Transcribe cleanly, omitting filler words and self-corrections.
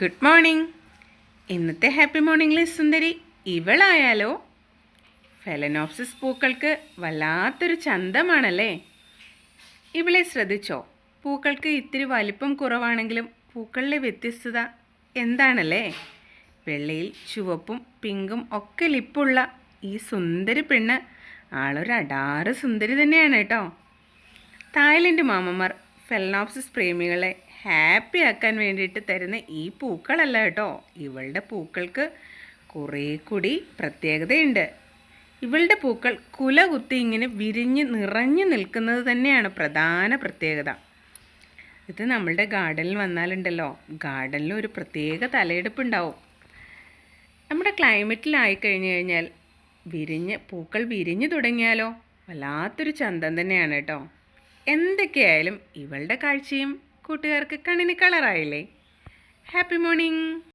Good morning. ഇന്നത്തെ happy മോർണിംഗിലെ സുന്ദരി ഇവളായാലോ? Phalaenopsis പൂക്കൾക്ക് വല്ലാത്തൊരു ചന്തമാണല്ലേ. ഇവളെ ശ്രദ്ധിച്ചോ? പൂക്കൾക്ക് ഇത്തിരി വലിപ്പം കുറവാണെങ്കിലും പൂക്കളിലെ വ്യത്യസ്തത എന്താണല്ലേ. വെള്ളയിൽ ചുവപ്പും പിങ്കും ഒക്കെ ലിപ്പുള്ള ഈ സുന്ദരി പെണ്ണ് ആളൊരു അടാറ് സുന്ദരി തന്നെയാണ് കേട്ടോ. തായ്ലൻഡ് മാമന്മാർ ഫെലനോപ്സിസ് പ്രേമികളെ ഹാപ്പി ആക്കാൻ വേണ്ടിയിട്ട് തരുന്ന ഈ പൂക്കളല്ല കേട്ടോ. ഇവളുടെ പൂക്കൾക്ക് കുറേ കൂടി പ്രത്യേകതയുണ്ട്. ഇവളുടെ പൂക്കൾ കുല കുത്തി ഇങ്ങനെ വിരിഞ്ഞ് നിറഞ്ഞു നിൽക്കുന്നത് തന്നെയാണ് പ്രധാന പ്രത്യേകത. ഇത് നമ്മളുടെ ഗാർഡനിൽ വന്നാലുണ്ടല്ലോ, ഗാർഡനിൽ ഒരു പ്രത്യേക തലയെടുപ്പുണ്ടാവും. നമ്മുടെ ക്ലൈമറ്റിലായി കഴിഞ്ഞു കഴിഞ്ഞാൽ പൂക്കൾ വിരിഞ്ഞു തുടങ്ങിയാലോ വല്ലാത്തൊരു ചന്തം തന്നെയാണ് കേട്ടോ. എന്തൊക്കെയായാലും ഇവളുടെ കാഴ്ചയും കൂട്ടുകാർക്ക് കണ്ണിന് കളറായില്ലേ. Happy morning.